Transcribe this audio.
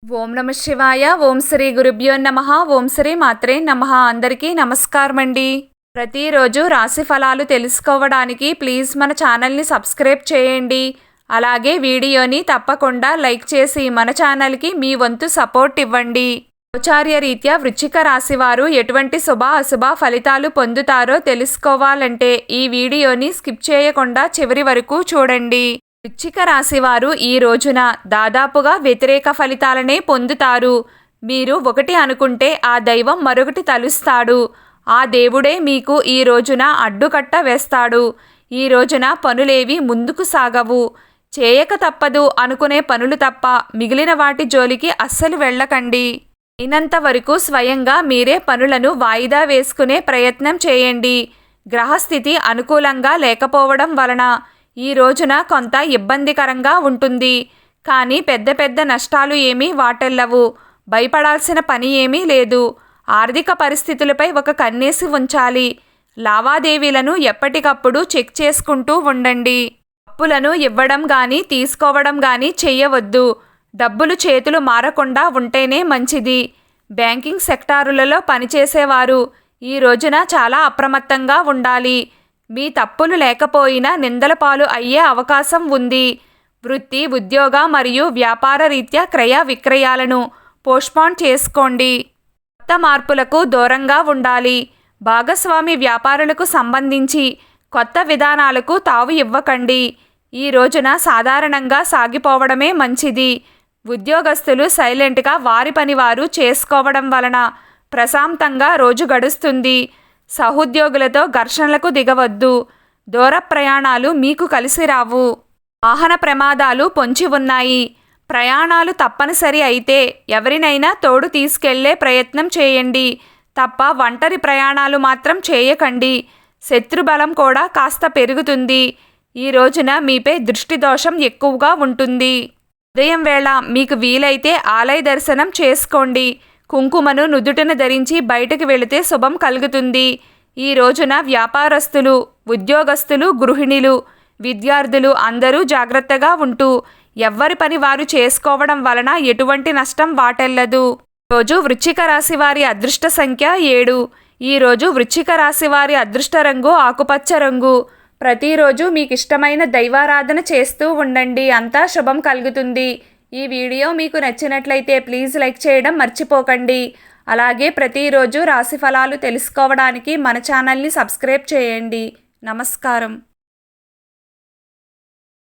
ఓం నమ శివాయ. ఓం శ్రీ గురుభ్యో నమః. ఓం శ్రీ మాత్రే నమః. అందరికీ నమస్కారం అండి. ప్రతిరోజు రాశి ఫలాలు తెలుసుకోవడానికి ప్లీజ్ మన ఛానల్ని సబ్స్క్రైబ్ చేయండి. అలాగే వీడియోని తప్పకుండా లైక్ చేసి మన ఛానల్కి మీ వంతు సపోర్ట్ ఇవ్వండి. గోచార్య రీత్యా వృశ్చిక రాశి వారు ఎటువంటి శుభ అశుభ ఫలితాలు పొందుతారో తెలుసుకోవాలంటే ఈ వీడియోని స్కిప్ చేయకుండా చివరి వరకు చూడండి. వృశ్చిక రాశి వారు ఈ రోజున దాదాపుగా వ్యతిరేక ఫలితాలనే పొందుతారు. మీరు ఒకటి అనుకుంటే ఆ దైవం మరొకటి తలుస్తాడు. ఆ దేవుడే మీకు ఈ రోజున అడ్డుకట్ట వేస్తాడు. ఈ రోజున పనులేవి ముందుకు సాగవు. చేయక తప్పదు అనుకునే పనులు తప్ప మిగిలిన వాటి జోలికి అస్సలు వెళ్ళకండి. అయినంత వరకు స్వయంగా మీరే పనులను వాయిదా వేసుకునే ప్రయత్నం చేయండి. గ్రహస్థితి అనుకూలంగా లేకపోవడం వలన ఈ రోజున కొంత ఇబ్బందికరంగా ఉంటుంది. కానీ పెద్ద పెద్ద నష్టాలు ఏమీ వాటెల్లవు. భయపడాల్సిన పని ఏమీ లేదు. ఆర్థిక పరిస్థితులపై ఒక కన్నేసి ఉంచాలి. లావాదేవీలను ఎప్పటికప్పుడు చెక్ చేసుకుంటూ ఉండండి. అప్పులను ఇవ్వడం కానీ తీసుకోవడం కానీ చెయ్యవద్దు. డబ్బులు చేతులు మారకుండా ఉంటేనే మంచిది. బ్యాంకింగ్ సెక్టారులలో పనిచేసేవారు ఈ రోజున చాలా అప్రమత్తంగా ఉండాలి. మీ తప్పులు లేకపోయినా నిందల పాలు అయ్యే అవకాశం ఉంది. వృత్తి, ఉద్యోగ మరియు వ్యాపార రీత్యా క్రయ విక్రయాలను పోస్ట్పోన్ చేసుకోండి. కొత్త మార్పులకు దూరంగా ఉండాలి. భాగస్వామి వ్యాపారులకు సంబంధించి కొత్త విధానాలకు తావు ఇవ్వకండి. ఈ రోజున సాధారణంగా సాగిపోవడమే మంచిది. ఉద్యోగస్తులు సైలెంట్గా వారి పని వారు చేసుకోవడం వలన ప్రశాంతంగా రోజు గడుస్తుంది. సహోద్యోగులతో ఘర్షణలకు దిగవద్దు. దూర ప్రయాణాలు మీకు కలిసి రావు. వాహన ప్రమాదాలు పొంచి ఉన్నాయి. ప్రయాణాలు తప్పనిసరి అయితే ఎవరినైనా తోడు తీసుకెళ్లే ప్రయత్నం చేయండి తప్ప ఒంటరి ప్రయాణాలు మాత్రం చేయకండి. శత్రుబలం కూడా కాస్త పెరుగుతుంది. ఈ రోజున మీపై దృష్టి దోషం ఎక్కువగా ఉంటుంది. ఉదయం వేళ మీకు వీలైతే ఆలయ దర్శనం చేసుకోండి. కుంకుమను నుదుటిన ధరించి బయటకు వెళితే శుభం కలుగుతుంది. ఈ రోజున వ్యాపారస్తులు, ఉద్యోగస్తులు, గృహిణులు, విద్యార్థులు అందరూ జాగ్రత్తగా ఉంటూ ఎవ్వరి పని వారు చేసుకోవడం వలన ఎటువంటి నష్టం వాటెల్లదు. రోజు వృశ్చిక రాశి వారి అదృష్ట సంఖ్య 7. ఈరోజు వృశ్చిక రాశి వారి అదృష్ట రంగు ఆకుపచ్చ రంగు. ప్రతిరోజు మీకు ఇష్టమైన దైవారాధన చేస్తూ ఉండండి. అంతా శుభం కలుగుతుంది. ఈ వీడియో మీకు నచ్చినట్లయితే ప్లీజ్ లైక్ చేయడం మర్చిపోకండి. అలాగే ప్రతిరోజు రాశి ఫలాలు తెలుసుకోవడానికి మన ఛానల్ని సబ్స్క్రైబ్ చేయండి. నమస్కారం.